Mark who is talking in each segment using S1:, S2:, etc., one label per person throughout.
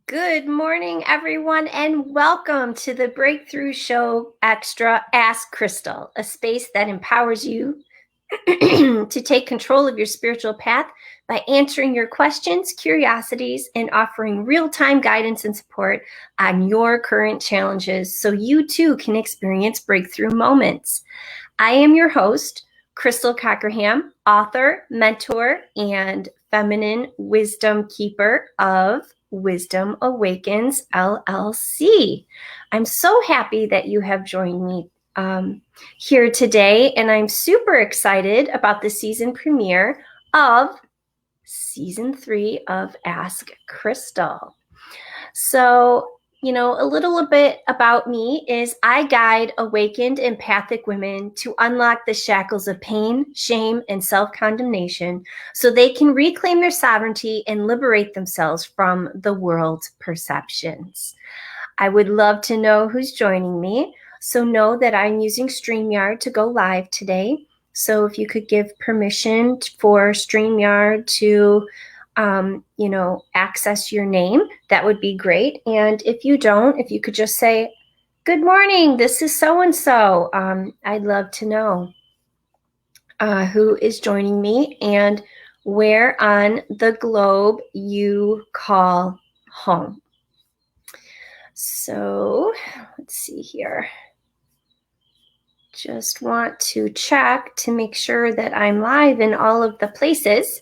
S1: Good morning, everyone, and welcome to the Breakthrough Show Extra Ask Crystal, a space that empowers you to take control of your spiritual path by answering your questions, curiosities, and offering real-time guidance and support on your current challenges so you too can experience breakthrough moments. I am your host, Crystal Cockerham, author, mentor, and feminine wisdom keeper of Wisdom Awakens LLC. I'm so happy that you have joined me here today, and I'm super excited about the season premiere of season 3 of Ask Crystal. So, a little bit about me is I guide awakened empathic women to unlock the shackles of pain, shame, and self-condemnation so they can reclaim their sovereignty and liberate themselves from the world's perceptions. I would love to know who's joining me. So know that I'm using StreamYard to go live today. So if you could give permission for StreamYard to access your name, that would be great. And if you don't, if you could just say, good morning, this is so-and-so. I'd love to know who is joining me and where on the globe you call home. So let's see here. Just want to check to make sure that I'm live in all of the places.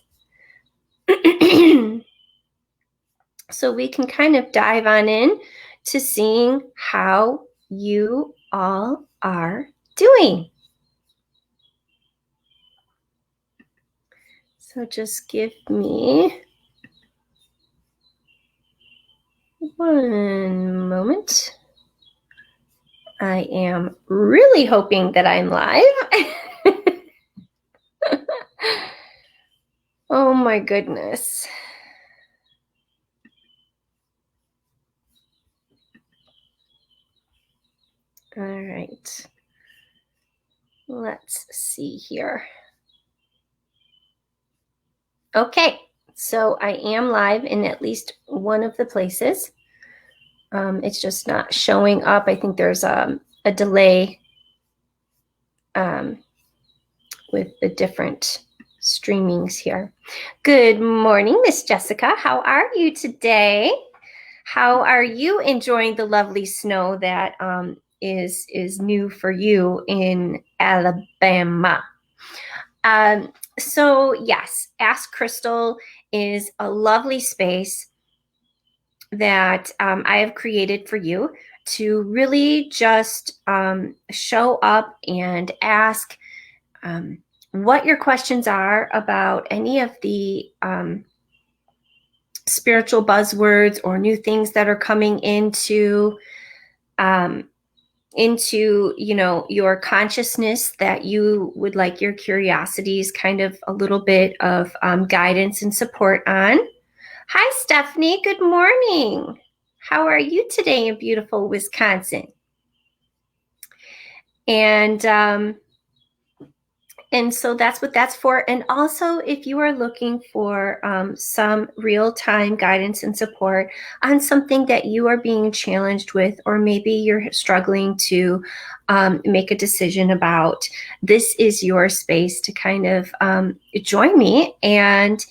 S1: So we can kind of dive on in to seeing how you all are doing. So just give me one moment. I am really hoping that I'm live. Oh my goodness. All right. Let's see here. Okay, so I am live in at least one of the places. It's just not showing up. I think there's a delay with the different streamings here. Good morning, Miss Jessica. How are you today? How are you enjoying the lovely snow that is new for you in Alabama? So yes, Ask Crystal is a lovely space that I have created for you to really just show up and ask what your questions are about any of the spiritual buzzwords or new things that are coming into your consciousness that you would like your curiosities kind of a little bit of guidance and support on. Hi, Stephanie. Good morning. How are you today in beautiful Wisconsin? And so that's what that's for. And also, if you are looking for some real-time guidance and support on something that you are being challenged with, or maybe you're struggling to make a decision about, this is your space to kind of join me and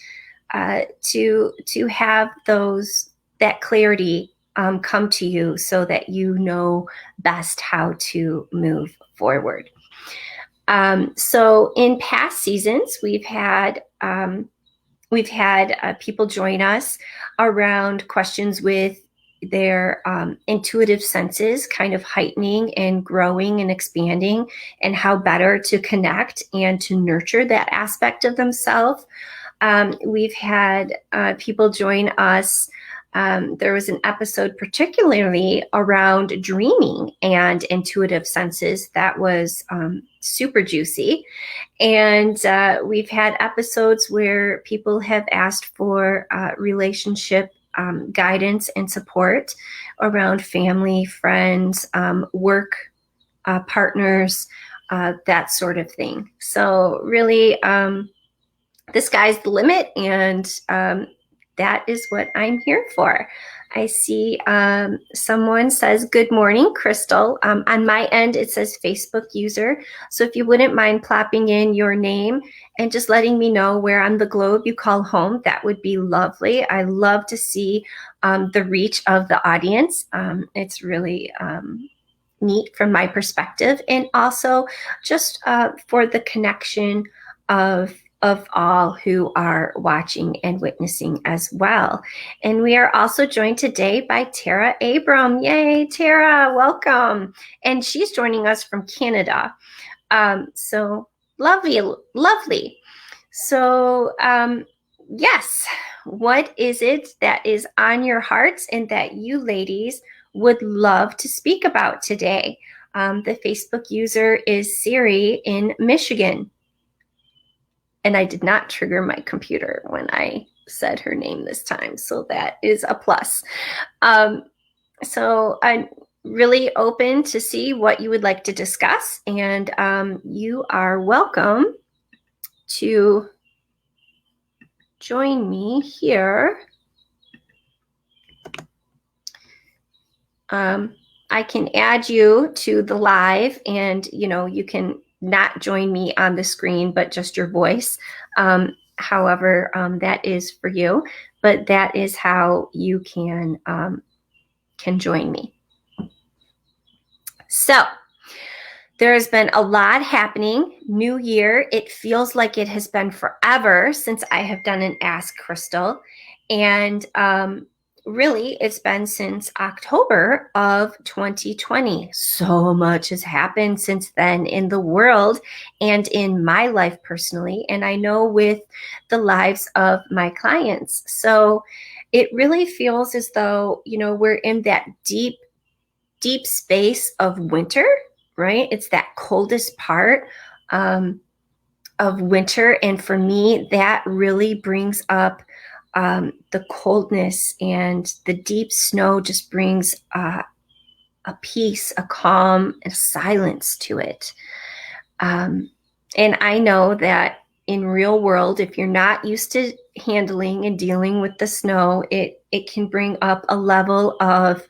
S1: to have that clarity come to you so that you know best how to move forward. So in past seasons, we've had people join us around questions with their intuitive senses kind of heightening and growing and expanding, and how better to connect and to nurture that aspect of themselves. We've had people join us. There was an episode particularly around dreaming and intuitive senses that was super juicy. And we've had episodes where people have asked for relationship guidance and support around family, friends, work partners, that sort of thing. So really, the sky's the limit, and that is what I'm here for. I see someone says, good morning, Crystal. On my end, it says Facebook user. So if you wouldn't mind plopping in your name and just letting me know where on the globe you call home, that would be lovely. I love to see the reach of the audience. It's really neat from my perspective, and also just for the connection of all who are watching and witnessing as well. And we are also joined today by Tara Abram. Yay, Tara, welcome. And she's joining us from Canada. So lovely, lovely. So yes, what is it that is on your hearts and that you ladies would love to speak about today? The Facebook user is Siri in Michigan. And I did not trigger my computer when I said her name this time, so that is a plus. So I'm really open to see what you would like to discuss, and you are welcome to join me here. I can add you to the live, and you can not join me on the screen, but just your voice. However, that is for you, but that is how you can join me. So there has been a lot happening. New year, it feels like it has been forever since I have done an Ask Crystal. And really, it's been since October of 2020. So much has happened since then in the world and in my life personally, and I know with the lives of my clients. So it really feels as though, we're in that deep space of winter, right? It's that coldest part of winter. And for me, that really brings up the coldness, and the deep snow just brings a peace, a calm, and a silence to it. And I know that in real world, if you're not used to handling and dealing with the snow, it can bring up a level of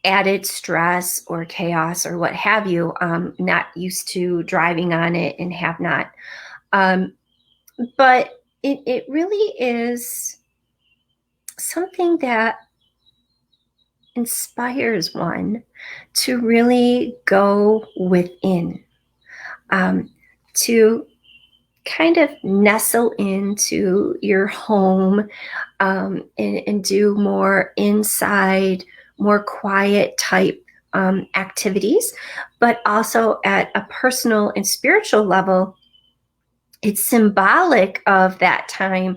S1: added stress or chaos or what have you. Not used to driving on it and have not. But it really is something that inspires one to really go within, to kind of nestle into your home, and do more inside, more quiet type activities, but also at a personal and spiritual level. It's symbolic of that time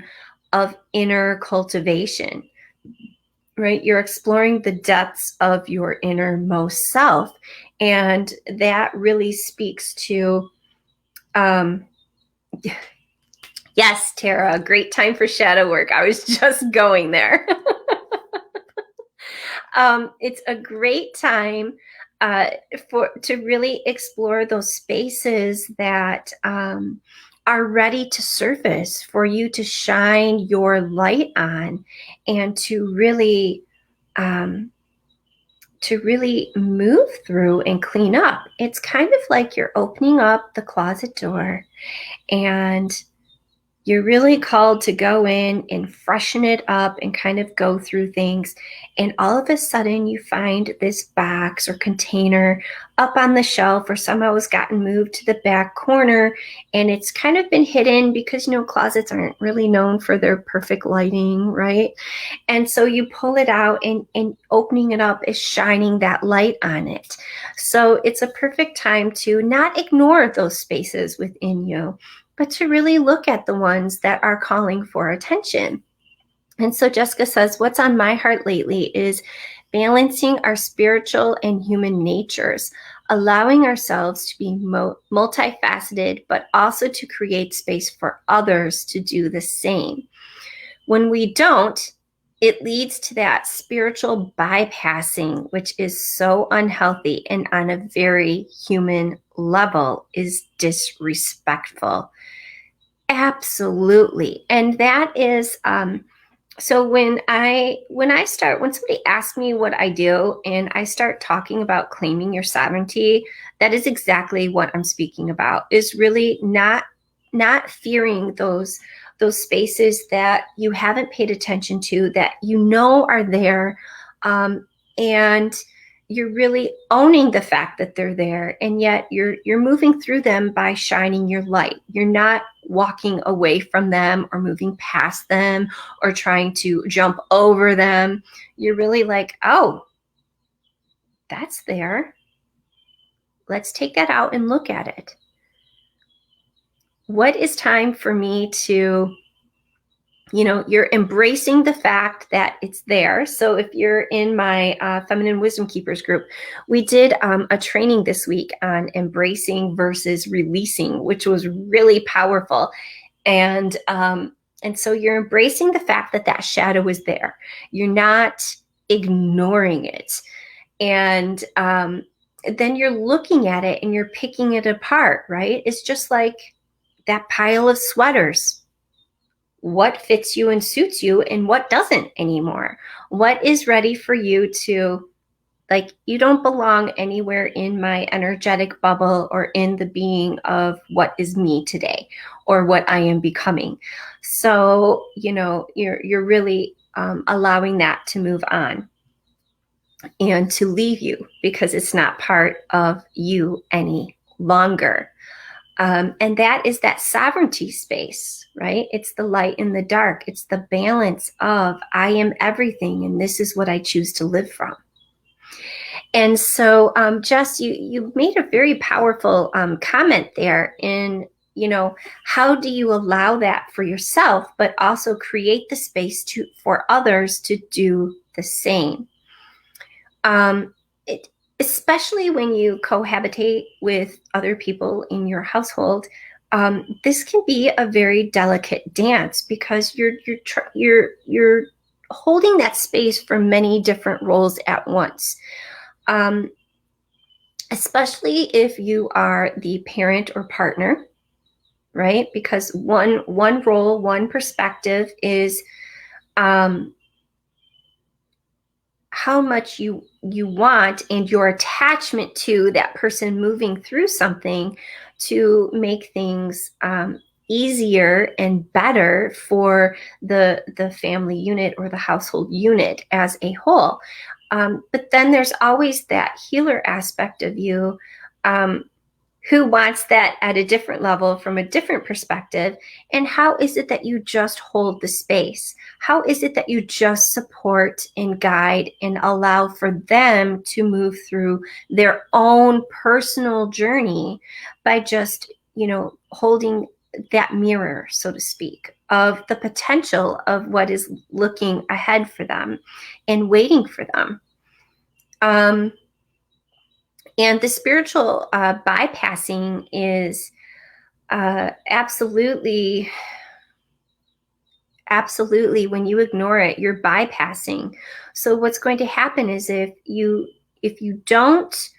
S1: of inner cultivation, right? You're exploring the depths of your innermost self. And that really speaks to, yes, Tara, great time for shadow work. I was just going there. It's a great time to really explore those spaces that are ready to surface for you to shine your light on, and to really move through and clean up. It's kind of like you're opening up the closet door, and you're really called to go in and freshen it up and kind of go through things. And all of a sudden you find this box or container up on the shelf, or somehow has gotten moved to the back corner, and it's kind of been hidden because, closets aren't really known for their perfect lighting, right? And so you pull it out, and opening it up is shining that light on it. So it's a perfect time to not ignore those spaces within you, but to really look at the ones that are calling for attention. And so Jessica says, what's on my heart lately is balancing our spiritual and human natures, allowing ourselves to be multifaceted, but also to create space for others to do the same. When we don't, it leads to that spiritual bypassing, which is so unhealthy, and on a very human level is disrespectful. Absolutely. And that is So when somebody asks me what I do and I start talking about claiming your sovereignty, that is exactly what I'm speaking about, is really not fearing those spaces that you haven't paid attention to, that you know are there, and you're really owning the fact that they're there, and yet you're moving through them by shining your light. You're not walking away from them or moving past them or trying to jump over them. You're really like, oh, that's there. Let's take that out and look at it. What is time for me to, you're embracing the fact that it's there. So if you're in my Feminine Wisdom Keepers group, we did a training this week on embracing versus releasing, which was really powerful. And so you're embracing the fact that that shadow is there. You're not ignoring it. And then you're looking at it and you're picking it apart, right? It's just like that pile of sweaters. What fits you and suits you and what doesn't anymore? What is ready for you to, like, you don't belong anywhere in my energetic bubble or in the being of what is me today or what I am becoming. So, you're really allowing that to move on and to leave you because it's not part of you any longer. And that is that sovereignty space, right? It's the light in the dark. It's the balance of I am everything and this is what I choose to live from. And so, Jess, you made a very powerful comment there in, how do you allow that for yourself, but also create the space for others to do the same? Especially when you cohabitate with other people in your household, this can be a very delicate dance because you're holding that space for many different roles at once. Especially if you are the parent or partner, right? Because one role, one perspective is how much you want and your attachment to that person moving through something to make things easier and better for the family unit or the household unit as a whole. But then there's always that healer aspect of you who wants that at a different level from a different perspective. And how is it that you just hold the space? How is it that you just support and guide and allow for them to move through their own personal journey by just, holding that mirror, so to speak, of the potential of what is looking ahead for them and waiting for them? And the spiritual bypassing is absolutely, when you ignore it, you're bypassing. So what's going to happen is if you don't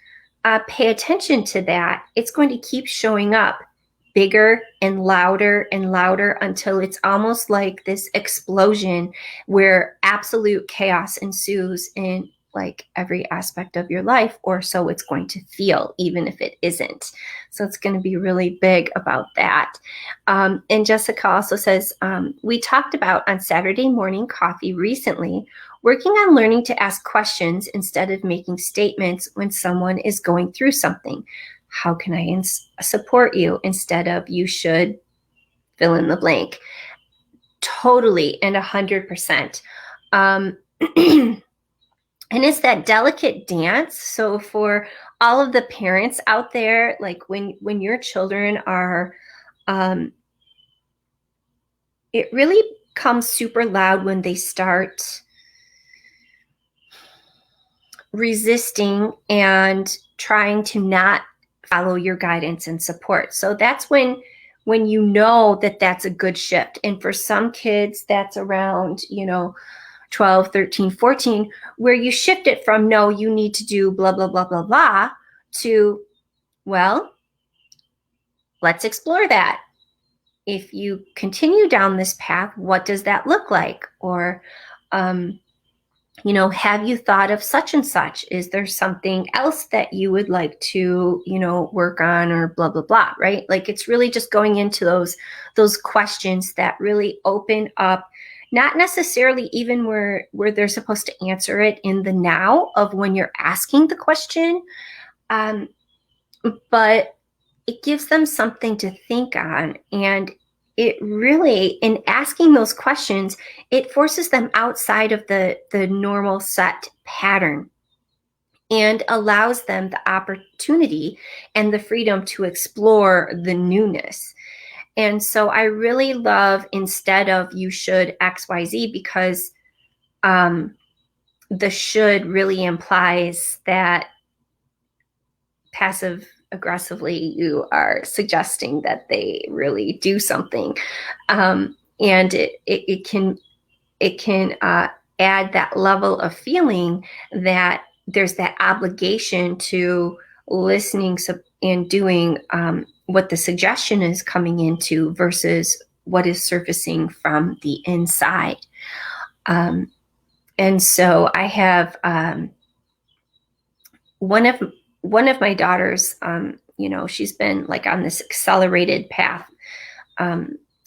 S1: pay attention to that, it's going to keep showing up bigger and louder until it's almost like this explosion where absolute chaos ensues in like every aspect of your life, or so it's going to feel, even if it isn't. So it's going to be really big about that. And Jessica also says, we talked about on Saturday morning coffee recently, working on learning to ask questions instead of making statements when someone is going through something. How can I support you instead of you should fill in the blank? Totally and 100%. And it's that delicate dance. So for all of the parents out there, like when your children are, it really comes super loud when they start resisting and trying to not follow your guidance and support. So that's when you know that that's a good shift. And for some kids, that's around, 12, 13, 14, where you shift it from, no, you need to do blah, blah, blah, blah, blah, to, well, let's explore that. if you continue down this path, what does that look like? Or, have you thought of such and such? Is there something else that you would like to, work on, or blah, blah, blah, right? Like, it's really just going into those questions that really open up, not necessarily even where they're supposed to answer it in the now of when you're asking the question, but it gives them something to think on. And it really, in asking those questions, it forces them outside of the normal set pattern and allows them the opportunity and the freedom to explore the newness. And so I really love, instead of you should XYZ, because the should really implies that passive aggressively you are suggesting that they really do something, and it can add that level of feeling that there's that obligation to listening and doing what the suggestion is coming into versus what is surfacing from the inside. And so I have one of my daughters, she's been like on this accelerated path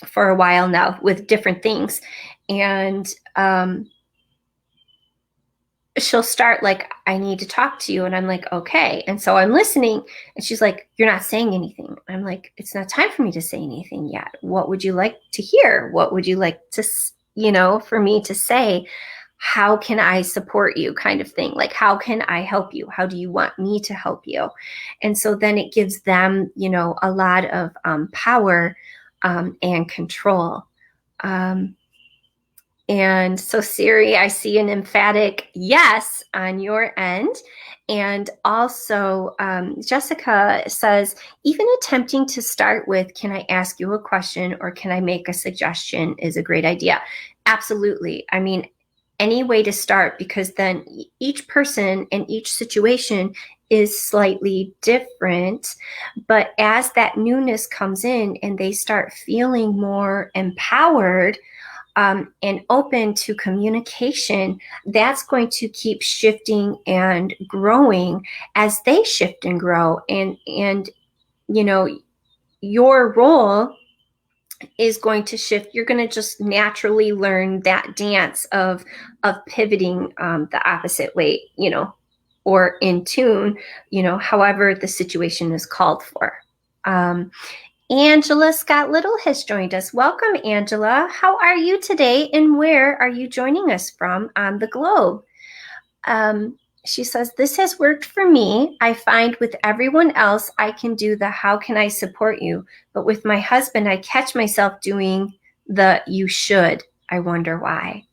S1: for a while now with different things. And she'll start like, I need to talk to you. And I'm like, okay. And so I'm listening, and she's like, you're not saying anything. I'm like, it's not time for me to say anything yet. What would you like to hear? What would you like to, for me to say? How can I support you, kind of thing? Like, how can I help you? How do you want me to help you? And so then it gives them, a lot of power and control. And so, Siri, I see an emphatic yes on your end. And also, Jessica says, even attempting to start with, can I ask you a question or can I make a suggestion, is a great idea. Absolutely. I mean, any way to start, because then each person and each situation is slightly different. But as that newness comes in and they start feeling more empowered and open to communication, that's going to keep shifting and growing as they shift and grow. And your role is going to shift. You're going to just naturally learn that dance of pivoting the opposite way, or in tune, however the situation is called for. Angela Scott Little has joined us. Welcome, Angela. How are you today, and where are you joining us from on the globe? She says, this has worked for me. I find with everyone else, I can do the how can I support you? But with my husband, I catch myself doing the you should. I wonder why.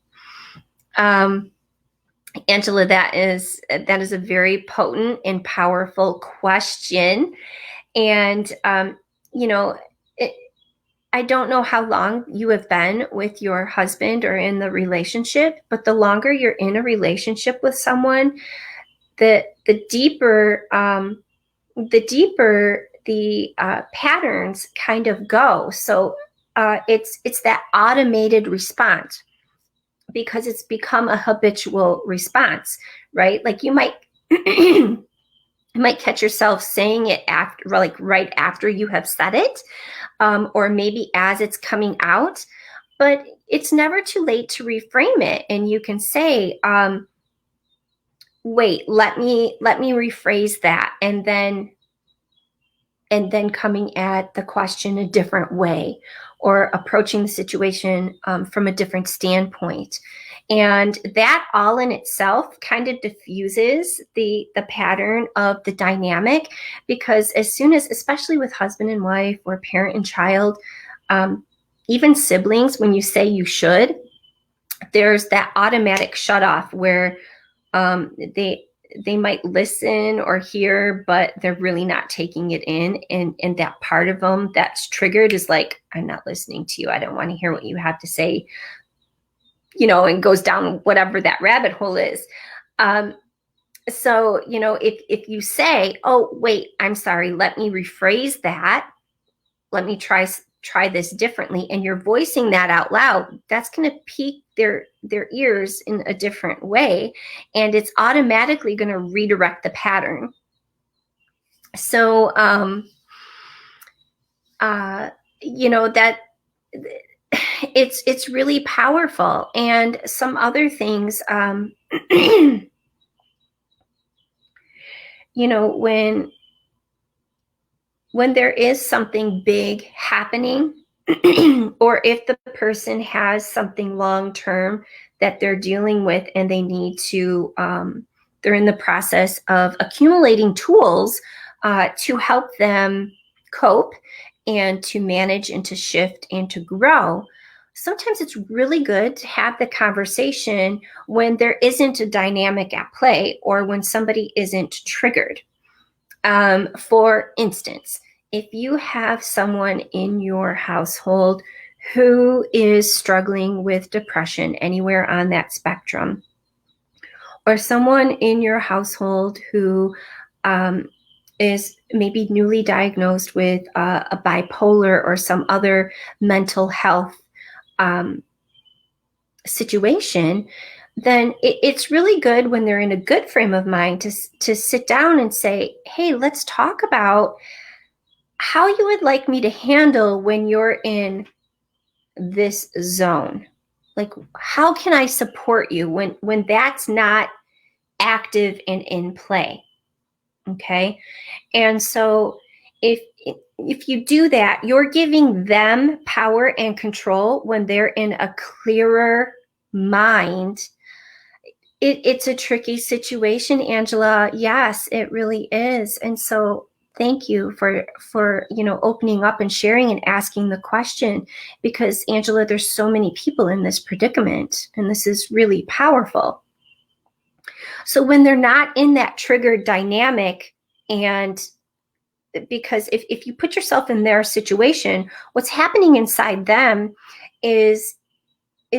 S1: Angela, that is a very potent and powerful question. And, I don't know how long you have been with your husband or in the relationship, but the longer you're in a relationship with someone, the deeper the patterns kind of go. So it's that automated response, because it's become a habitual response, right? Like you might you might catch yourself saying it after, like right after you have said it, or maybe as it's coming out, but it's never too late to reframe it. And you can say, wait, let me rephrase that. And then coming at the question a different way, or approaching the situation from a different standpoint. And that all in itself kind of diffuses the pattern of the dynamic, because as soon as, especially with husband and wife or parent and child, even siblings, when you say you should, there's that automatic shut off where they might listen or hear, but they're really not taking it in. And that part of them that's triggered is like, I'm not listening to you. I don't want to hear what you have to say, and goes down whatever that rabbit hole is. So, if you say, oh, wait, I'm sorry, let me rephrase that. Let me try try this differently, and you're voicing that out loud, that's going to pique their ears in a different way, and it's automatically going to redirect the pattern. So that it's really powerful. And some other things, when there is something big happening, or if the person has something long term that they're dealing with, and they need to, they're in the process of accumulating tools to help them cope and to manage and to shift and to grow. Sometimes it's really good to have the conversation when there isn't a dynamic at play, or when somebody isn't triggered. For instance, if you have someone in your household who is struggling with depression anywhere on that spectrum, or someone in your household who is maybe newly diagnosed with a bipolar or some other mental health situation, then it's really good when they're in a good frame of mind to sit down and say, hey, let's talk about how you would like me to handle when you're in this zone. Like, how can I support you when that's not active and in play? Okay. And so if you do that, you're giving them power and control when they're in a clearer mind. It's a tricky situation, Angela. Yes, it really is. And so thank you for opening up and sharing and asking the question, because Angela, there's so many people in this predicament, and this is really powerful. So when they're not in that triggered dynamic, and because if you put yourself in their situation, what's happening inside them is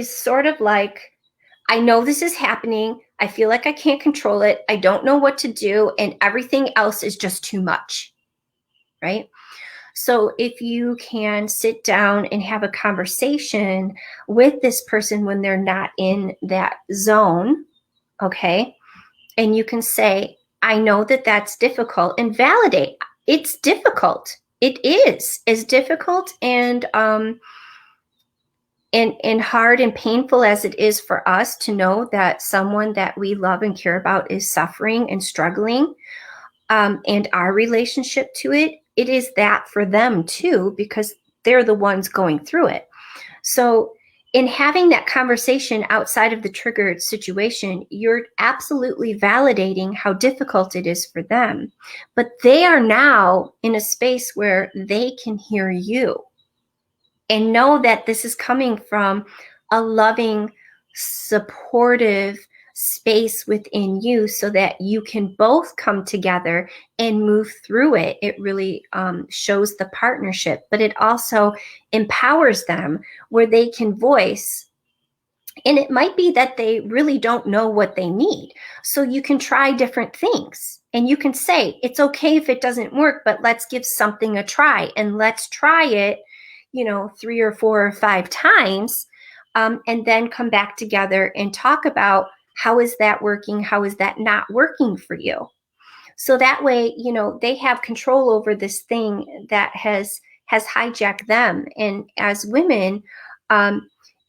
S1: sort of like, I know this is happening. I feel like I can't control it. I don't know what to do. And everything else is just too much, right? So if you can sit down and have a conversation with this person when they're not in that zone, okay? And you can say, I know that that's difficult, and validate. It's difficult. It is difficult and hard and painful as it is for us to know that someone that we love and care about is suffering and struggling, and our relationship to it is that for them too, because they're the ones going through it. So in having that conversation outside of the triggered situation, you're absolutely validating how difficult it is for them. But they are now in a space where they can hear you and know that this is coming from a loving, supportive space within you, so that you can both come together and move through it. It really shows the partnership, but it also empowers them where they can voice. And it might be that they really don't know what they need. So you can try different things, and you can say, it's okay if it doesn't work, but let's give something a try, and let's try it 3 or 4 or 5 times, and then come back together and talk about, how is that working? How is that not working for you? So that way, they have control over this thing that has hijacked them. And as women,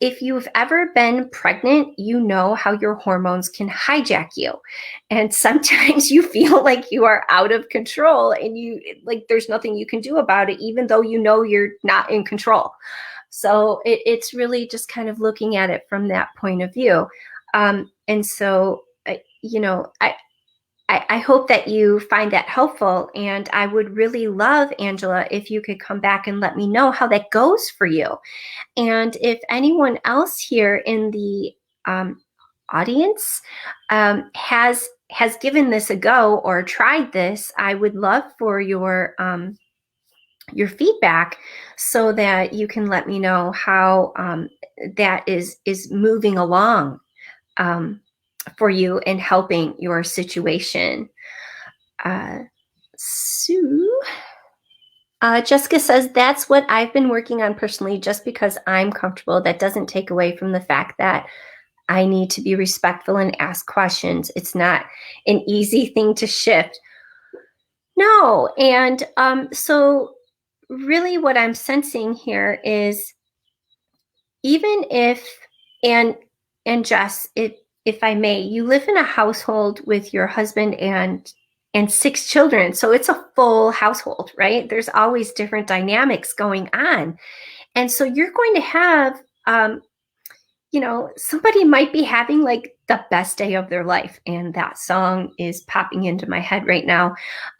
S1: if you've ever been pregnant, you know how your hormones can hijack you. And sometimes you feel like you are out of control, and there's nothing you can do about it, even though you're not in control. So it's really just kind of looking at it from that point of view. And so, I hope that you find that helpful. And I would really love, Angela, if you could come back and let me know how that goes for you. And if anyone else here in the audience has given this a go or tried this, I would love for your feedback, so that you can let me know how that is moving along for you and helping your situation. Sue, Jessica says, that's what I've been working on personally, just because I'm comfortable. That doesn't take away from the fact that I need to be respectful and ask questions. It's not an easy thing to shift. No. And so really what I'm sensing here is, even if, and Jess, if I may, you live in a household with your husband and 6 children. So it's a full household, right? There's always different dynamics going on. And so you're going to have, somebody might be having like the best day of their life. And that song is popping into my head right now.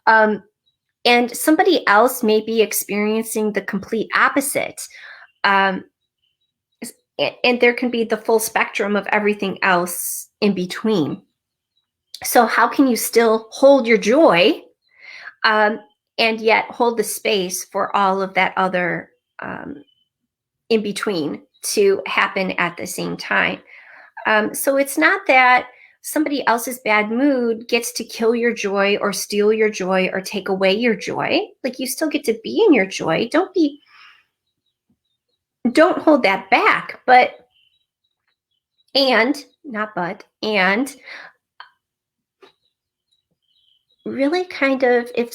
S1: And somebody else may be experiencing the complete opposite. And there can be the full spectrum of everything else in between. So how can you still hold your joy and yet hold the space for all of that other in between to happen at the same time? So it's not that somebody else's bad mood gets to kill your joy or steal your joy or take away your joy. Like, you still get to be in your joy. Don't hold that back. And really kind of, if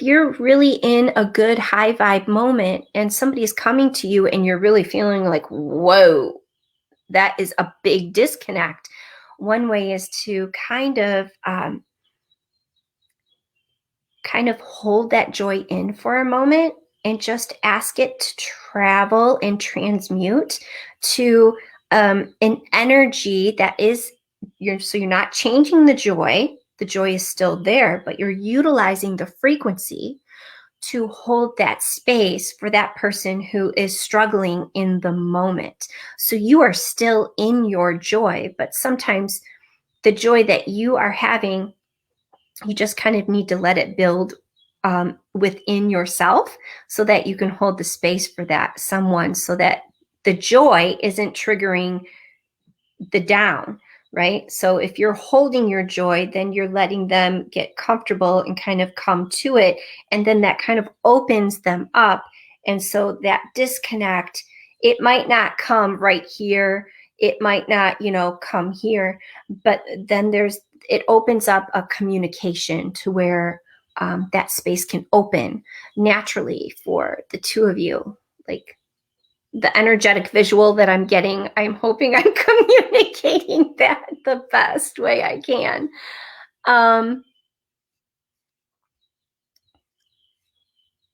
S1: you're really in a good high vibe moment and somebody's coming to you and you're really feeling like, whoa, that is a big disconnect. One way is to kind of hold that joy in for a moment and just ask it to travel and transmute to an energy that is so you're not changing the joy. The joy is still there, but you're utilizing the frequency to hold that space for that person who is struggling in the moment. So you are still in your joy, but sometimes the joy that you are having, you just kind of need to let it build within yourself so that you can hold the space for that someone, so that the joy isn't triggering the down, right? So if you're holding your joy, then you're letting them get comfortable and kind of come to it. And then that kind of opens them up. And so that disconnect, it might not come right here. It might not, come here, but then it opens up a communication to where that space can open naturally for the two of you. Like, the energetic visual that I'm getting, I'm hoping I'm communicating that the best way I can.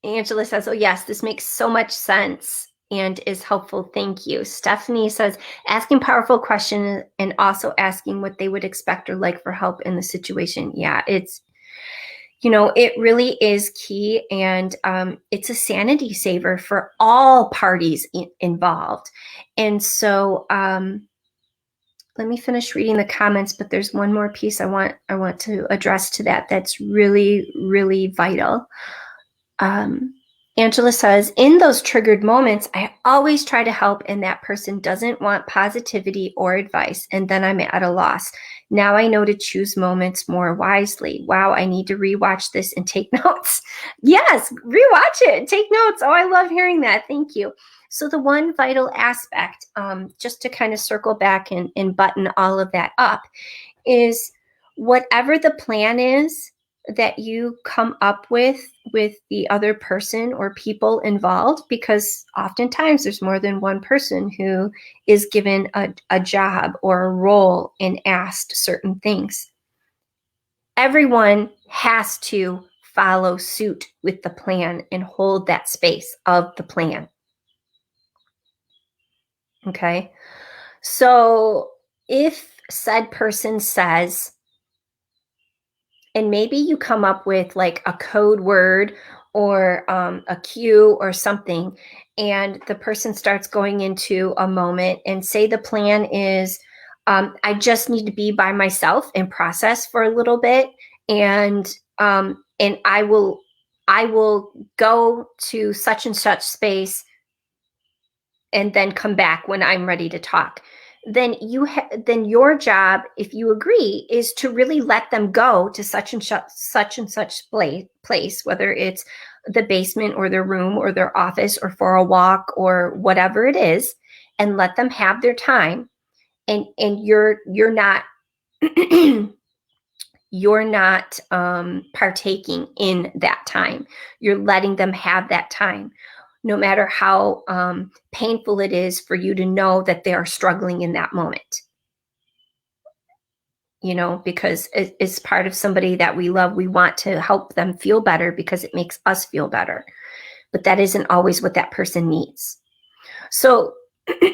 S1: Angela says, oh yes, this makes so much sense and is helpful. Thank you. Stephanie says, asking powerful questions and also asking what they would expect or like for help in the situation. Yeah, it really is key, and it's a sanity saver for all parties involved. And so let me finish reading the comments, but there's one more piece I want to address to that that's really, really vital. Angela says, in those triggered moments, I always try to help, and that person doesn't want positivity or advice, and then I'm at a loss. Now I know to choose moments more wisely. Wow, I need to rewatch this and take notes. Yes, rewatch it, take notes. Oh, I love hearing that. Thank you. So the one vital aspect, just to kind of circle back and button all of that up, is whatever the plan is that you come up with the other person or people involved, because oftentimes there's more than one person who is given a job or a role and asked certain things. Everyone has to follow suit with the plan and hold that space of the plan. Okay. So if said person says, and maybe you come up with like a code word or a cue or something, and the person starts going into a moment and say the plan is, I just need to be by myself and process for a little bit. And I will go to such and such space and then come back when I'm ready to talk. then then your job, if you agree, is to really let them go to such and such place, whether it's the basement or their room or their office or for a walk or whatever it is, and let them have their time. And you're not you're not partaking in that time. You're letting them have that time, no matter how painful it is for you to know that they are struggling in that moment. You know, because it's part of somebody that we love. We want to help them feel better because it makes us feel better. But that isn't always what that person needs. So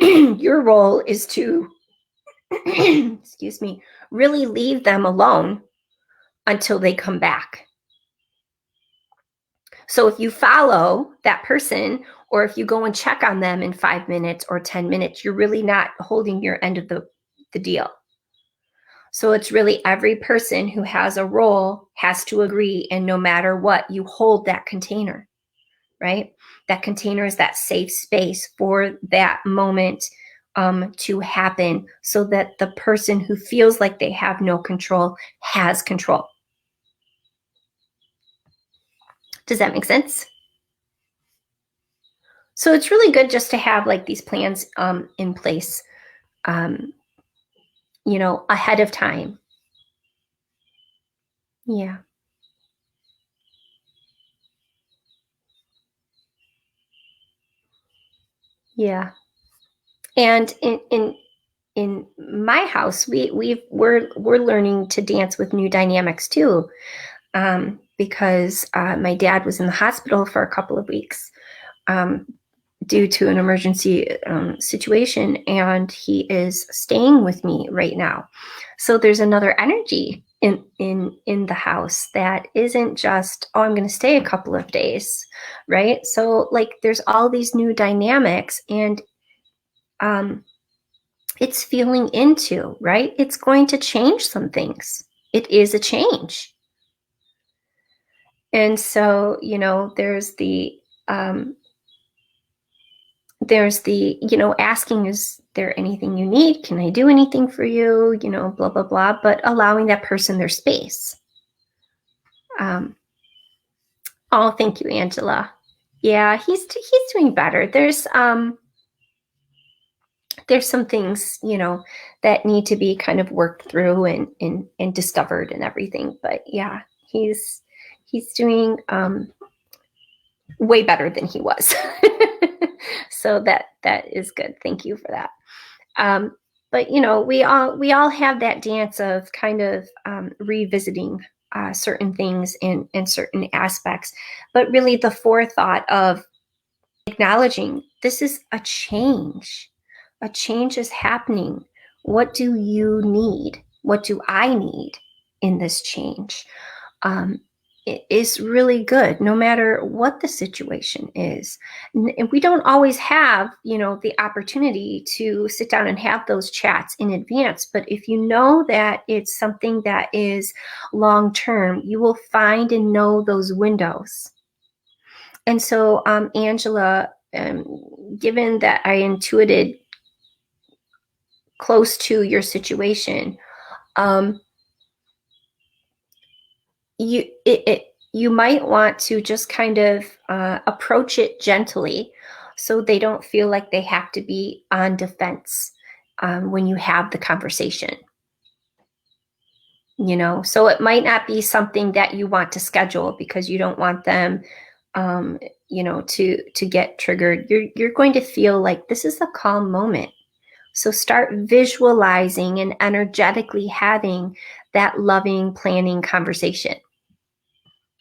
S1: your role is to, excuse me, really leave them alone until they come back. So if you follow that person, or if you go and check on them in 5 minutes or 10 minutes, you're really not holding your end of the deal. So it's really every person who has a role has to agree, and no matter what, you hold that container, right? That container is that safe space for that moment to happen, so that the person who feels like they have no control has control. Does that make sense? So it's really good just to have like these plans in place, you know, ahead of time. Yeah. Yeah. And in my house, we're learning to dance with new dynamics too, because my dad was in the hospital for a couple of weeks due to an emergency situation, and he is staying with me right now. So there's another energy in the house that isn't just, oh, I'm going to stay a couple of days, right? So like there's all these new dynamics, and it's feeling into, right? It's going to change some things. It is a change. And so, you know, there's the, you know, asking, is there anything you need? Can I do anything for you? You know, blah, blah, blah, but allowing that person their space. Oh, thank you, Angela. Yeah, he's doing better. There's some things, you know, that need to be kind of worked through and discovered and everything. But yeah, he's doing way better than he was. So that is good. Thank you for that. But you know, we all have that dance of kind of revisiting certain things in certain aspects, but really the forethought of acknowledging this is a change. A change is happening. What do you need? What do I need in this change? It is really good, no matter what the situation is. And we don't always have, you know, the opportunity to sit down and have those chats in advance. But if you know that it's something that is long term, you will find and know those windows. And so, Angela, given that I intuited close to your situation, you might want to just kind of approach it gently, so they don't feel like they have to be on defense when you have the conversation. You know, so it might not be something that you want to schedule because you don't want them you know, to get triggered. You're going to feel like this is a calm moment. So start visualizing and energetically having that loving, planning conversation.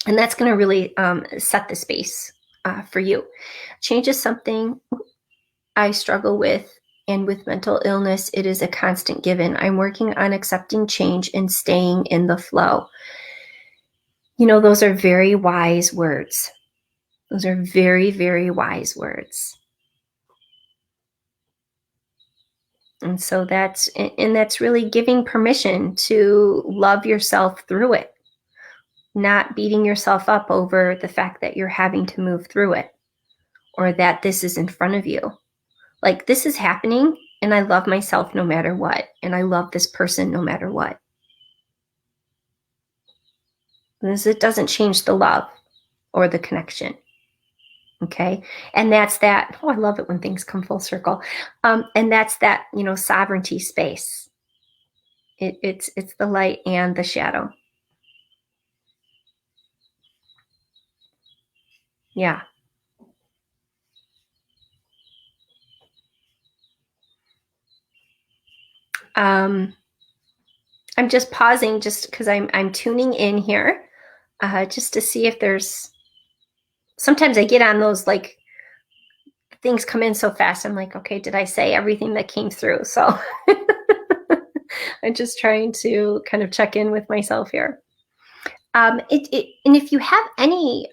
S1: And that's going to really set the space for you. Change is something I struggle with, and with mental illness, it is a constant given. I'm working on accepting change and staying in the flow. You know, those are very wise words. Those are very, very wise words. And so that's really giving permission to love yourself through it, not beating yourself up over the fact that you're having to move through it, or that this is in front of you. Like, this is happening And I love myself no matter what. And I love this person no matter what. It doesn't change the love or the connection. Okay. And that's that. Oh, I love it when things come full circle. And that's that, sovereignty space. It's the light and the shadow. Yeah. I'm just pausing just because I'm tuning in here, just to see if there's. Sometimes I get on those, like, things come in so fast. I'm like, okay, did I say everything that came through? So I'm just trying to kind of check in with myself here. And if you have any,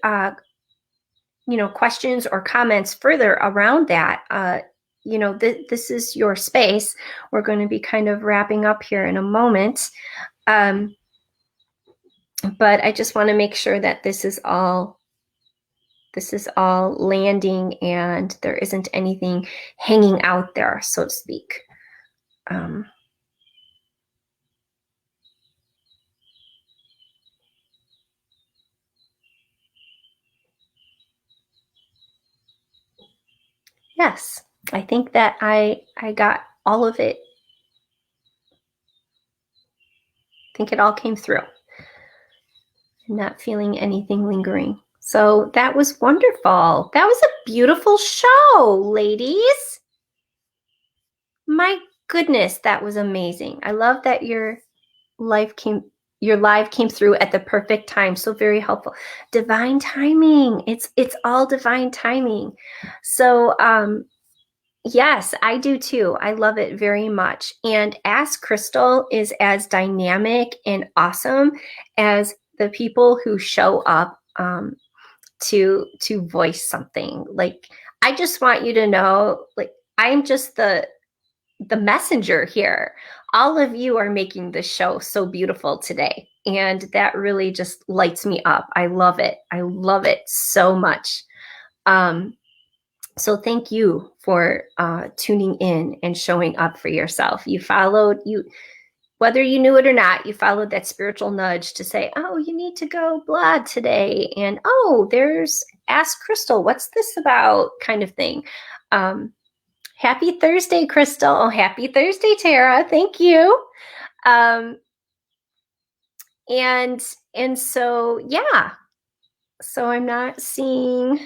S1: questions or comments further around that, this is your space. We're going to be kind of wrapping up here in a moment. But I just want to make sure that this is all landing and there isn't anything hanging out there, so to speak. Yes, I think that I got all of it. I think it all came through. I'm not feeling anything lingering. So that was wonderful. That was a beautiful show, ladies. My goodness, that was amazing. I love that your live came through at the perfect time. So very helpful. Divine timing. It's all divine timing. So yes, I do too. I love it very much. And Ask Crystal is as dynamic and awesome as the people who show up to voice something. Like, I just want you to know, like, I'm just the messenger here. All of you are making this show so beautiful today. And that really just lights me up. I love it. I love it so much. So thank you for tuning in and showing up for yourself. You followed, whether you knew it or not, you followed that spiritual nudge to say, oh, you need to go blah today. And, oh, there's Ask Crystal. What's this about? Kind of thing. Happy Thursday, Crystal. Oh, happy Thursday, Tara. Thank you. And so, yeah. So I'm not seeing.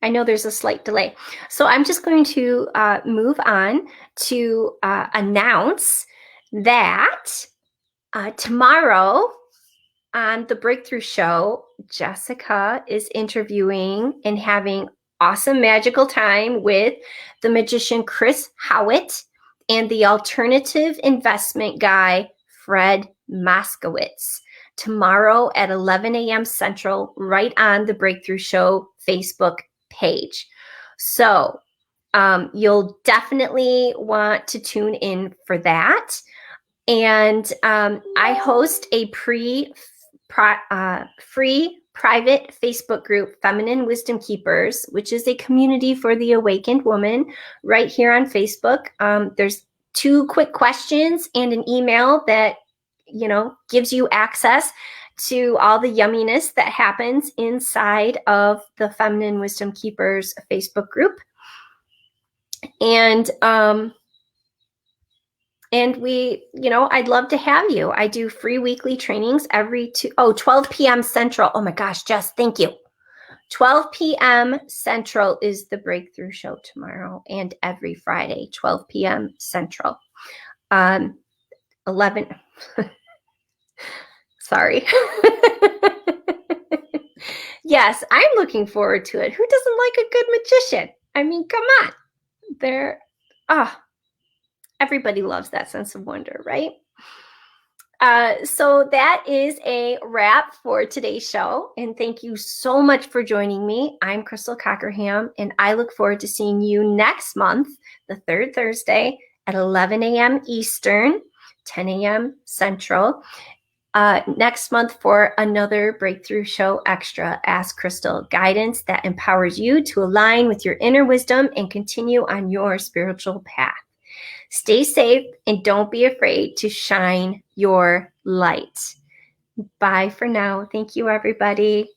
S1: I know there's a slight delay. So I'm just going to move on to announce that tomorrow on the Breakthrough Show, Jessica is interviewing and having awesome magical time with the magician Chris Howitt and the alternative investment guy, Fred Moskowitz. Tomorrow at 11 a.m. Central, right on the Breakthrough Show Facebook page. So you'll definitely want to tune in for that. And I host a free private Facebook group, Feminine Wisdom Keepers, which is a community for the awakened woman right here on Facebook. There's 2 quick questions and an email that, gives you access to all the yumminess that happens inside of the Feminine Wisdom Keepers Facebook group. And we, I'd love to have you. I do free weekly trainings every 12 p.m. Central. Oh my gosh, Jess, thank you. 12 p.m. Central is the Breakthrough Show tomorrow, and every Friday, 12 p.m. Central. 11. Sorry. Yes, I'm looking forward to it. Who doesn't like a good magician? I mean, come on. Everybody loves that sense of wonder, right? So that is a wrap for today's show. And thank you so much for joining me. I'm Crystal Cockerham, and I look forward to seeing you next month, the 3rd Thursday at 11 a.m. Eastern, 10 a.m. Central. next month for another Breakthrough Show Extra Ask Crystal, guidance that empowers you to align with your inner wisdom and continue on your spiritual path. Stay safe and don't be afraid to shine your light. Bye for now. Thank you, everybody.